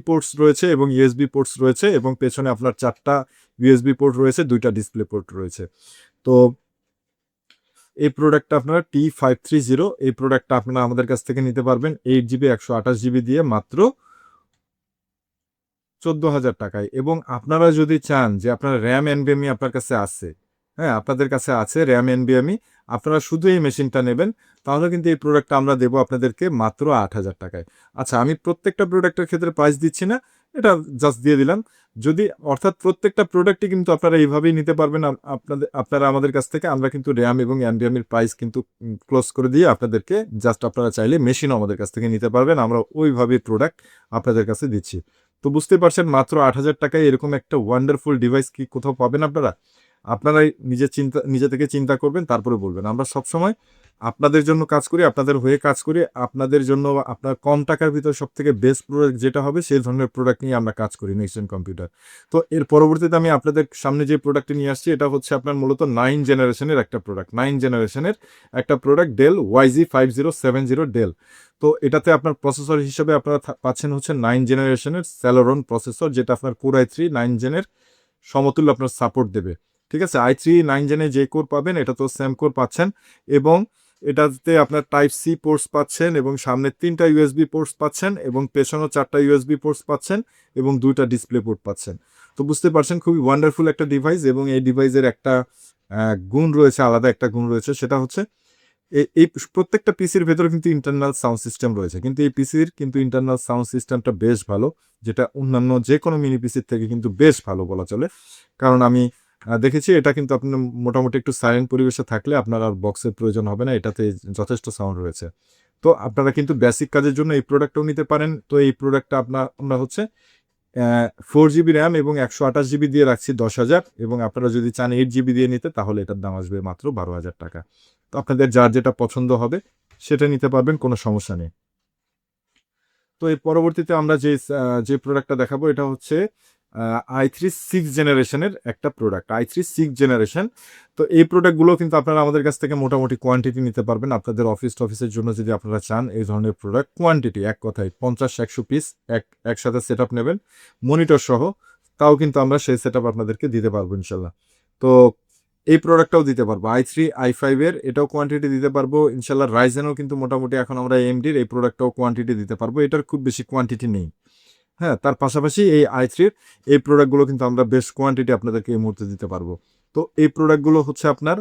Speaker 1: পোর্টস রয়েছে এবং ইউএসবি পোর্টস রয়েছে, এবং পেছনে আপনার 4টা ইউএসবি পোর্ট রয়েছে, 2টা ডিসপ্লে পোর্ট রয়েছে। তো এই প্রোডাক্টটা আপনারা T530, এই প্রোডাক্টটা আপনারা আমাদের কাছ থেকে নিতে পারবেন 8 জিবি 128 জিবি দিয়ে মাত্র 14,000 টাকায়। এবং আপনারা যদি চান যে আপনার র্যাম এনবিএমই আপনার কাছে আছে, হ্যাঁ আপনাদের কাছে আছে র্যাম এনবিএমই, আপনারা শুধু এই মেশিনটা নেবেন, তাহলে কিন্তু এই প্রোডাক্টটা আমরা দেবো আপনাদেরকে মাত্র 8,000 টাকায়। আচ্ছা, আমি প্রত্যেকটা প্রোডাক্টের ক্ষেত্রে প্রাইস দিচ্ছি না, এটা জাস্ট দিয়ে দিলাম। যদি অর্থাৎ প্রত্যেকটা প্রোডাক্টই কিন্তু আপনারা এইভাবেই নিতে পারবেন আপনারা আমাদের কাছ থেকে। আমরা কিন্তু র্যাম এবং এনবিএমের প্রাইস কিন্তু ক্লোজ করে দিয়ে আপনাদেরকে জাস্ট আপনারা চাইলে মেশিনও আমাদের কাছ থেকে নিতে পারবেন, আমরা ওইভাবেই প্রোডাক্ট আপনাদের কাছে দিচ্ছি। তো বুঝতে পারছেন মাত্র 8,000 টাকায় এরকম একটা ওয়ান্ডারফুল ডিভাইস কি কোথাও পাবেন আপনারা? আপনারাই নিজে থেকে চিন্তা করবেন, তারপরে বলবেন। আমরা সবসময় আপনাদের জন্য কাজ করি, আপনাদের হয়ে কাজ করি, আপনাদের জন্য আপনার কম টাকার ভিতর সবথেকে বেস্ট প্রোডাক্ট যেটা হবে সেই ধরনের প্রোডাক্ট নিয়ে আমরা কাজ করি নেক্সট জেন কম্পিউটার। তো এর পরবর্তীতে আমি আপনাদের সামনে যে প্রোডাক্টটি নিয়ে আসছি এটা হচ্ছে আপনার মূলত 9 জেনারেশনের একটা প্রোডাক্ট। 9 জেনারেশনের একটা প্রোডাক্ট, ডেল YG5070 ডেল। তো এটাতে আপনার প্রসেসর হিসেবে আপনারা পাচ্ছেন হচ্ছে 9 জেনারেশনের Celeron প্রসেসর, যেটা আপনার Core i3 9 জেনের সমতুল্য আপনার সাপোর্ট দেবে। ঠিক আছে, i3 9 জেনে যে কোর পাবেন এটা তো সেম কোর পাচ্ছেন, এবং এটাতে আপনার টাইপ সি পোর্টস পাচ্ছেন, এবং সামনে 3টা ইউএসবি পোর্টস পাচ্ছেন, এবং পেছনেও 4টা ইউএসবি পোর্টস পাচ্ছেন, এবং 2টা ডিসপ্লে পোর্ট পাচ্ছেন। তো বুঝতে পারছেন খুবই ওয়ান্ডারফুল একটা ডিভাইস। এবং এই ডিভাইসের একটা গুণ রয়েছে, আলাদা একটা গুণ রয়েছে, সেটা হচ্ছে এই প্রত্যেকটা পিসির ভেতরে কিন্তু ইন্টারনাল সাউন্ড সিস্টেম রয়েছে, কিন্তু এই পিসির কিন্তু ইন্টারনাল সাউন্ড সিস্টেমটা বেশ ভালো, যেটা অন্যান্য যে কোনো মিনি পিসির থেকে কিন্তু বেশ ভালো বলা চলে। কারণ আমি দেখেছি এটা কিন্তু আপনি মোটামুটি একটু সাইলেন্ট পরিবেশে থাকলে আপনার আর বক্সের প্রয়োজন হবে না, এটাতে যথেষ্ট সাউন্ড রয়েছে। তো আপনারা কিন্তু বেসিক কাজের জন্য এই প্রোডাক্টটাও নিতে পারেন। তো এই প্রোডাক্টটা আমরা হচ্ছে 4 জিবি র্যাম এবং 128 জিবি দিয়ে রাখছি 10,000, এবং আপনারা যদি চান 8 জিবি দিয়ে নিতে তাহলে এটার দাম আসবে মাত্র 12,000 টাকা। তো আপনাদের যার যেটা পছন্দ হবে সেটা নিতে পারবেন, কোনো সমস্যা নেই। তো এর পরবর্তীতে আমরা যে প্রোডাক্টটা দেখাবো এটা হচ্ছে i3 6 জেনারেশনের একটা প্রোডাক্ট, i3 6 জেনারেশন। তো এই প্রোডাক্টগুলো কিন্তু আপনারা আমাদের কাছ থেকে মোটামুটি কোয়ান্টিটি নিতে পারবেন। আপনাদের অফিসের জন্য যদি আপনারা চান এই ধরনের প্রোডাক্ট, কোয়ান্টিটি এক কথায় 50-100 পিস একসাথে সেট আপ নেবেন মনিটর সহ, তাও কিন্তু আমরা সেই সেট আপ আপনাদেরকে দিতে পারবো ইনশাল্লাহ। তো এই প্রোডাক্টটাও দিতে পারবো i3 i5 এর, এটাও কোয়ান্টিটি দিতে পারবো ইনশাল্লাহ। রাইজেনও কিন্তু মোটামুটি এখন আমরা এমডির এই প্রোডাক্টটাও কোয়ান্টিটি দিতে পারবো, এটার খুব বেশি কোয়ান্টিটি নেই। হ্যাঁ, তার পাশাপাশি এই i3-র এই প্রোডাক্টগুলো কিন্তু আমরা বেশ কোয়ান্টিটি আপনাদেরকে এই মুহূর্তে দিতে পারবো। তো এই প্রোডাক্টগুলো হচ্ছে আপনার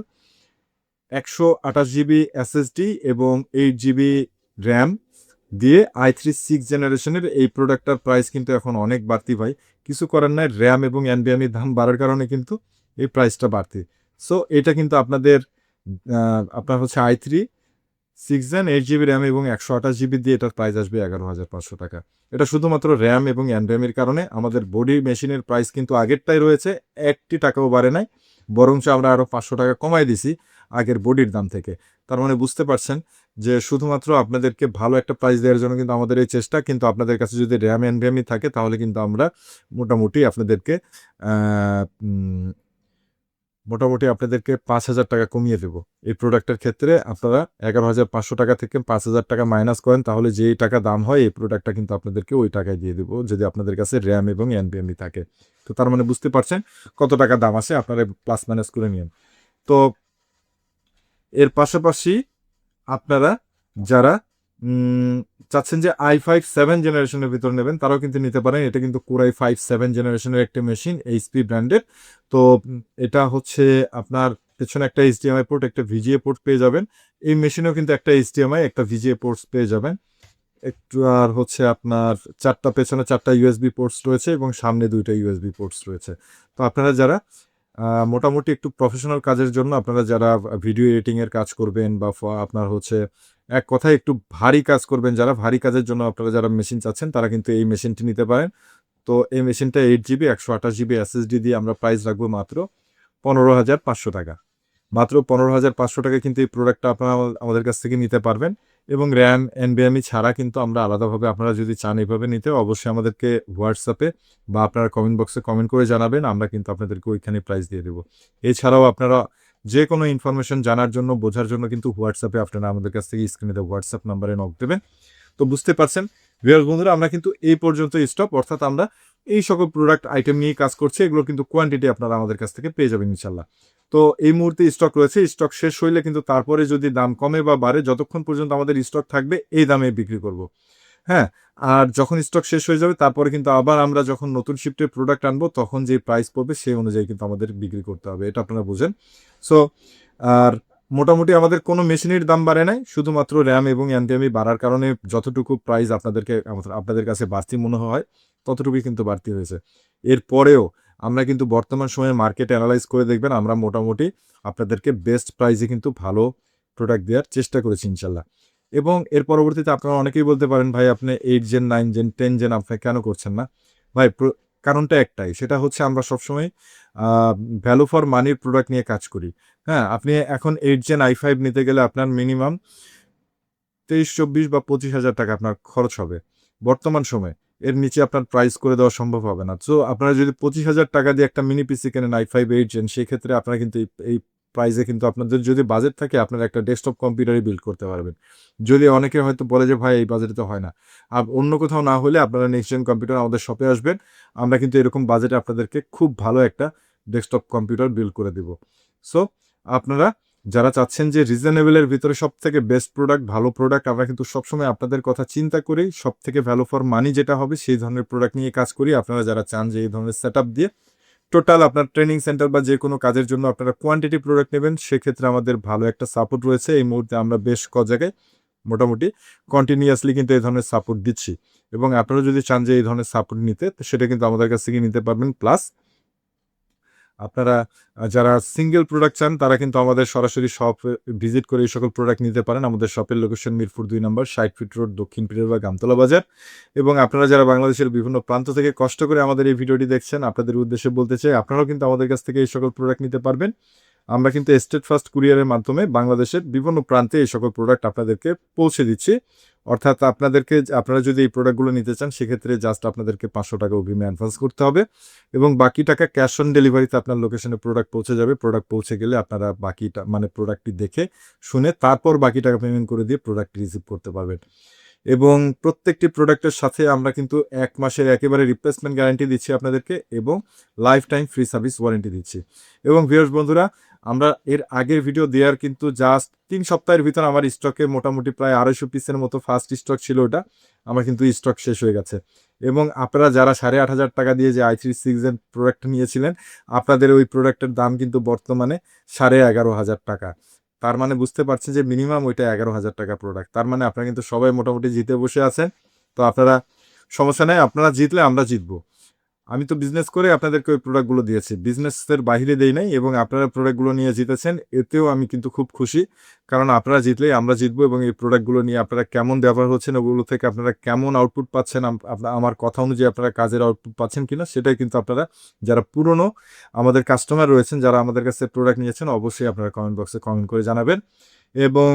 Speaker 1: 128 জিবি এসএসডি এবং 8 জিবি র্যাম দিয়ে i3 6 জেনারেশনের এই প্রোডাক্টটার প্রাইস কিন্তু এখন অনেক বাড়তি ভাই, কিছু করার নাই। র্যাম এবং এনবিএমের দাম বাড়ার কারণে কিন্তু এই প্রাইসটা বাড়তি। সো এটা কিন্তু আপনাদের আপনার হচ্ছে i3 6 জেন 8 জিবি র্যাম এবং 128 জিবি দিয়ে এটার প্রাইস আসবে 11,500 টাকা। এটা শুধুমাত্র র্যাম এবং এনভিএমের কারণে। আমাদের বডি মেশিনের প্রাইস কিন্তু আগেরটাই রয়েছে, একটি টাকাও বাড়ে নাই, বরঞ্চ আমরা আরও 500 টাকা কমায় দিছি আগের বডির দাম থেকে। তার মানে বুঝতে পারছেন যে শুধুমাত্র আপনাদেরকে ভালো একটা প্রাইস দেওয়ার জন্য কিন্তু আমাদের এই চেষ্টা। কিন্তু আপনাদের কাছে যদি র্যাম এনভিএমই থাকে তাহলে কিন্তু আমরা মোটামুটি আপনাদেরকে মোটামুটি আপনাদেরকে 5,000 টাকা কমিয়ে দেবো। এই প্রোডাক্টের ক্ষেত্রে আপনারা 11,500 টাকা থেকে 5,000 টাকা মাইনাস করেন, তাহলে যেই টাকা দাম হয় এই প্রোডাক্টটা কিন্তু আপনাদেরকে ওই টাকায় দিয়ে দেবো, যদি আপনাদের কাছে র্যাম এবং এনভিএমই থাকে। তো তার মানে বুঝতে পারছেন কত টাকা দাম আসে, আপনারা প্লাস মাইনাস করে নিন। তো এর পাশাপাশি আপনারা যারা চাচ্ছেন যে i5 7 জেনারেশনের ভিতর নেবেন, তারাও কিন্তু নিতে পারেন। এটা কিন্তু Core i5 7 জেনারেশনের একটা মেশিন, এইচপি ব্র্যান্ডের। তো এটা হচ্ছে আপনার পেছনে একটা এইচডিএমআই পোর্ট, একটা ভিজিএ পোর্ট পেয়ে যাবেন। এই মেশিনেও কিন্তু একটা এইচডিএমআই, একটা ভিজিএ পোর্টস পেয়ে যাবেন। একটু আর হচ্ছে আপনার পেছনে 4টা ইউএসবি পোর্টস রয়েছে এবং সামনে 2টা ইউএসবি পোর্টস রয়েছে। তো আপনারা যারা মোটামুটি একটু প্রফেশনাল কাজের জন্য, আপনারা যারা ভিডিও এডিটিংয়ের কাজ করবেন বা আপনার হচ্ছে এক কথায় একটু ভারী কাজ করবেন, যারা ভারী কাজের জন্য আপনারা যারা মেশিন চাচ্ছেন তারা কিন্তু এই মেশিনটি নিতে পারেন। তো এই মেশিনটা 8 জিবি 128 জিবি এসএসডি দিয়ে আমরা প্রাইস রাখবো মাত্র 15,500 টাকা। মাত্র 15,500 টাকায় কিন্তু এই প্রোডাক্টটা আপনারা আমাদের কাছ থেকে নিতে পারবেন। এবং র্যাম এনভিএমই ছাড়া কিন্তু আমরা আলাদাভাবে, আপনারা যদি চান এইভাবে নিতে, অবশ্যই আমাদেরকে হোয়াটসঅ্যাপে বা আপনারা কমেন্ট বক্সে কমেন্ট করে জানাবেন, আমরা কিন্তু আপনাদেরকে ওইখানে প্রাইস দিয়ে দেবো। এছাড়াও আপনারা যে কোনো ইনফরমেশন জানার জন্য, বোঝার জন্য কিন্তু হোয়াটসঅ্যাপে আপনারা আমাদের কাছ থেকে স্ক্রিনে দেওয়া হোয়াটসঅ্যাপ নাম্বারে নক দেবেন। তো বুঝতে পারছেন ভিউয়ার্স বন্ধুরা, আমরা কিন্তু এই পর্যন্ত স্টপ, অর্থাৎ আমরা এই সকল প্রোডাক্ট আইটেম নিয়ে কাজ করছি। এগুলো কিন্তু কোয়ান্টিটি আপনারা আমাদের কাছ থেকে পেয়ে যাবেন ইনশাল্লাহ। তো এই মুহূর্তে স্টক রয়েছে, স্টক শেষ হইলে কিন্তু তারপরে যদি দাম কমে বা বাড়ে, যতক্ষণ পর্যন্ত আমাদের স্টক থাকবে এই দামে বিক্রি করব। হ্যাঁ, আর যখন স্টক শেষ হয়ে যাবে তারপরে কিন্তু আবার আমরা যখন নতুন শিফটের প্রোডাক্ট আনবো তখন যে প্রাইস পড়বে সেই অনুযায়ী কিন্তু আমাদের বিক্রি করতে হবে, এটা আপনারা বুঝেন। সো আর মোটামুটি আমাদের কোনো মেশিনের দাম বাড়ে নাই, শুধুমাত্র র্যাম এবং এনভিএমই বাড়ার কারণে যতটুকু প্রাইস আপনাদের কাছে বাড়তি মনে হয় ততটুকুই কিন্তু বাড়তি হয়েছে। এরপরেও আমরা কিন্তু বর্তমান সময়ে মার্কেট অ্যানালাইজ করে দেখবেন, আমরা মোটামুটি আপনাদেরকে বেস্ট প্রাইসে কিন্তু ভালো প্রোডাক্ট দেওয়ার চেষ্টা করেছি ইনশাল্লাহ। এবং এর পরবর্তীতে আপনারা অনেকেই বলতে পারেন, ভাই আপনি 8 জেন 9 জেন 10 জেন আপনি কেন করছেন না? ভাই কারণটা একটাই, সেটা হচ্ছে আমরা সবসময় ভ্যালু ফর মানির প্রোডাক্ট নিয়ে কাজ করি। হ্যাঁ, আপনি এখন 8 জেন i5 নিতে গেলে আপনার মিনিমাম 23-24 বা 25,000 টাকা আপনার খরচ হবে বর্তমান সময়ে। এর নিচে আপনার প্রাইস করে দেওয়া সম্ভব হবে না। সো আপনারা যদি 25,000 টাকা দিয়ে একটা মিনি পিসি কেনেন i5 8 জেন, সেক্ষেত্রে আপনারা কিন্তু এই প্রাইসে কিন্তু আপনাদের যদি বাজেট থাকে আপনারা একটা ডেস্কটপ কম্পিউটারই বিল্ড করতে পারবেন। যদি অনেকে হয়তো বলে যে ভাই এই বাজেটে তো হয় না, আর অন্য কোথাও না হলে আপনারা নেক্সট জেন কম্পিউটার আমাদের শপে আসবেন, আমরা কিন্তু এরকম বাজেটে আপনাদেরকে খুব ভালো একটা ডেস্কটপ কম্পিউটার বিল্ড করে দেব। সো আপনারা যারা চাচ্ছেন যে রিজনেবলের ভিতরে সব থেকে বেস্ট প্রোডাক্ট, ভালো প্রোডাক্ট, আমরা কিন্তু সবসময় আপনাদের কথা চিন্তা করি, সব থেকে ভ্যালু ফর মানি যেটা হবে সেই ধরনের প্রোডাক্ট নিয়ে কাজ করি। আপনারা যারা চান যে এই ধরনের সেট দিয়ে টোটাল আপনার ট্রেনিং সেন্টার বা যে কোনো কাজের জন্য আপনারা কোয়ান্টিটি প্রোডাক্ট নেবেন, সেক্ষেত্রে আমাদের ভালো একটা সাপোর্ট রয়েছে। এই মুহূর্তে আমরা বেশ জায়গায় মোটামুটি কন্টিনিউয়াসলি কিন্তু এই ধরনের সাপোর্ট দিচ্ছি। এবং আপনারা যদি চান যে এই ধরনের সাপোর্ট নিতে, সেটা কিন্তু আমাদের কাছ থেকে নিতে পারবেন। প্লাস আপনারা যারা সিঙ্গেল প্রোডাক্ট চান তারা কিন্তু আমাদের সরাসরি শপ ভিজিট করে এই সকল প্রোডাক্ট নিতে পারেন। আমাদের শপের লোকেশন মিরপুর 2 নম্বর 60 ফিট রোড, দক্ষিণ পীরেরবাগ, গামতলা বাজার। এবং আপনারা যারা বাংলাদেশের বিভিন্ন প্রান্ত থেকে কষ্ট করে আমাদের এই ভিডিওটি দেখছেন, আপনাদের উদ্দেশ্যে বলতে চাই আপনারাও কিন্তু আমাদের কাছ থেকে এই সকল প্রোডাক্ট নিতে পারবেন। আমরা কিন্তু স্টেট ফার্স্ট কুরিয়ারের মাধ্যমে বাংলাদেশের বিভিন্ন প্রান্তে এই সকল প্রোডাক্ট আপনাদেরকে পৌঁছে দিচ্ছি। অর্থাৎ আপনারা যদি এই প্রোডাক্টগুলো নিতে চান, সেক্ষেত্রে জাস্ট আপনাদেরকে 500 টাকা অগ্রিমে অ্যাডভান্স করতে হবে এবং বাকি টাকা ক্যাশ অন ডেলিভারিতে আপনার লোকেশনে প্রোডাক্ট পৌঁছে যাবে। প্রোডাক্ট পৌঁছে গেলে আপনারা বাকিটা মানে প্রোডাক্টটি দেখে শুনে তারপর বাকি টাকা পেমেন্ট করে দিয়ে প্রোডাক্ট রিসিভ করতে পারবেন। এবং প্রত্যেকটি প্রোডাক্টের সাথে আমরা কিন্তু 1 মাসের একেবারে রিপ্লেসমেন্ট গ্যারান্টি দিচ্ছি আপনাদেরকে এবং life time free service warranty দিচ্ছি। এবং ভিউয়ার্স বন্ধুরা, আমরা এর আগের ভিডিও দেওয়ার কিন্তু জাস্ট 3 সপ্তাহের ভিতর আমার স্টকে মোটামুটি প্রায় 250 পিসের মতো ফার্স্ট স্টক ছিল, ওটা আমার কিন্তু স্টক শেষ হয়ে গেছে। এবং আপনারা যারা 8,500 টাকা দিয়ে যে i3 6 জেন প্রোডাক্ট নিয়েছিলেন, আপনাদের ওই প্রোডাক্টের দাম কিন্তু বর্তমানে 11,500 টাকা। তার মানে বুঝতে পারছেন যে মিনিমাম ওইটা 11,000 টাকা প্রোডাক্ট। তার মানে আপনারা কিন্তু সবাই মোটামুটি জিতে বসে আছেন। তো আপনারা সমস্যা নেই, আপনারা জিতলে আমরা জিতবো। আমি তো বিজনেস করে আপনাদেরকে ওই প্রোডাক্টগুলো দিয়েছি। বিজনেসের বাহিরে দেই নাই এবং আপনারা প্রোডাক্টগুলো নিয়ে জিতেছেন। এতেও আমি কিন্তু খুব খুশি। কারণ আপনারা জিতলেই আমরা জিতবো এবং এই প্রোডাক্টগুলো নিয়ে আপনারা কেমন ব্যবহার হচ্ছেন, ওগুলো থেকে আপনারা কেমন আউটপুট পাচ্ছেন, আমার কথা অনুযায়ী আপনারা কাজের আউটপুট পাচ্ছেন কিনা, সেটাই কিন্তু আপনারা যারা পুরনো আমাদের কাস্টমার রয়েছেন, যারা আমাদের কাছে প্রোডাক্ট নিয়েছেন, অবশ্যই আপনারা কমেন্ট বক্সে কমেন্ট করে জানাবেন। এবং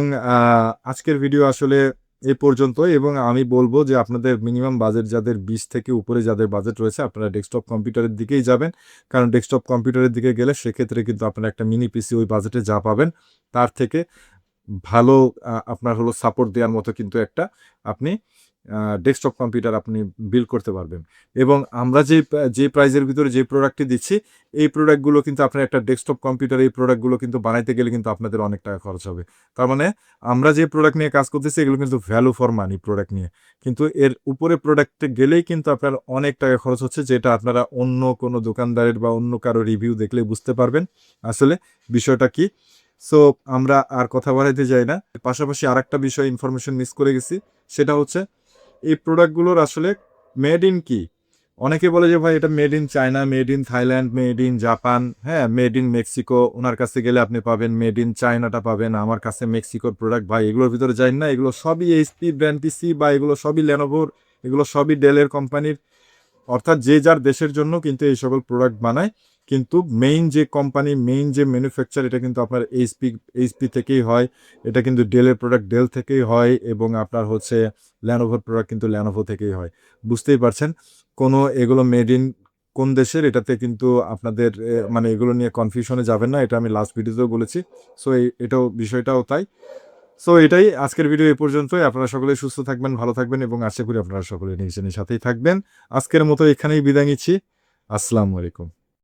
Speaker 1: আজকের ভিডিও আসলে এ পর্যন্তই এবং আমি বলব যে আপনাদের মিনিমাম বাজেট যাদের 20 থেকে উপরে যাদের বাজেট রয়েছে আপনারা ডেস্কটপ কম্পিউটারের দিকেই যাবেন। কারণ ডেস্কটপ কম্পিউটারের দিকে গেলে সেক্ষেত্রে কিন্তু আপনারা একটা মিনি পিসি ওই বাজেটে যা পাবেন তার থেকে ভালো আপনার হলো সাপোর্ট দেওয়ার মতো কিন্তু একটা আপনি ডেস্কটপ কম্পিউটার আপনি বিল্ড করতে পারবেন। এবং আমরা যে প্রাইজের ভিতরে যে প্রোডাক্টটি দিচ্ছি এই প্রোডাক্টগুলো কিন্তু আপনার একটা ডেস্কটপ কম্পিউটার এই প্রোডাক্টগুলো কিন্তু বানাইতে গেলে কিন্তু আপনাদের অনেক টাকা খরচ হবে। তার মানে আমরা যে প্রোডাক্ট নিয়ে কাজ করতেছি এগুলো কিন্তু ভ্যালু ফর মানি প্রোডাক্ট নিয়ে। কিন্তু এর উপরে প্রোডাক্টে গেলেই কিন্তু আপনার অনেক টাকা খরচ হচ্ছে, যেটা আপনারা অন্য কোনো দোকানদারের বা অন্য কারো রিভিউ দেখলে বুঝতে পারবেন আসলে বিষয়টা কি। সো আমরা আর কথা বাড়াইতে যাই না। পাশাপাশি আরেকটা বিষয় ইনফরমেশন মিস করে গেছি, সেটা হচ্ছে এই প্রোডাক্টগুলোর আসলে মেড ইন কি। অনেকে বলে যে ভাই এটা made in China, made in Thailand, made in Japan, হ্যাঁ মেড ইন মেক্সিকো। ওনার কাছে গেলে আপনি পাবেন মেড ইন চায়নাটা পাবেন, আমার কাছে মেক্সিকোর প্রোডাক্ট। ভাই এগুলোর ভিতরে যাই না, এগুলো সবই এইচপি ব্র্যান্ড পিসি বা এগুলো সবই লেনোভোর, এগুলো সবই ডেলের কোম্পানির। অর্থাৎ যে যার দেশের জন্য কিন্তু এই সকল প্রোডাক্ট বানায়, কিন্তু মেইন যে কোম্পানি, মেইন যে ম্যানুফ্যাকচার, এটা কিন্তু আপনার এইচপি থেকেই হয়। এটা কিন্তু ডেলের প্রোডাক্ট ডেল থেকেই হয় এবং আপনার হচ্ছে ল্যানোভোর প্রোডাক্ট কিন্তু ল্যানোভো থেকেই হয়। বুঝতেই পারছেন কোনো এগুলো মেড ইন কোন দেশের, এটাতে কিন্তু আপনাদের মানে এগুলো নিয়ে কনফিউশনে যাবেন না, এটা আমি লাস্ট ভিডিওতেও বলেছি। সো এটাও বিষয়টাও তাই। সো এটাই আজকের ভিডিও এ পর্যন্তই। আপনারা সকলে সুস্থ থাকবেন, ভালো থাকবেন এবং আশা করি আপনারা সকলে নিজের সাথেই থাকবেন। আজকের মতো এখানেই বিদায় নিচ্ছি। আসসালামু আলাইকুম।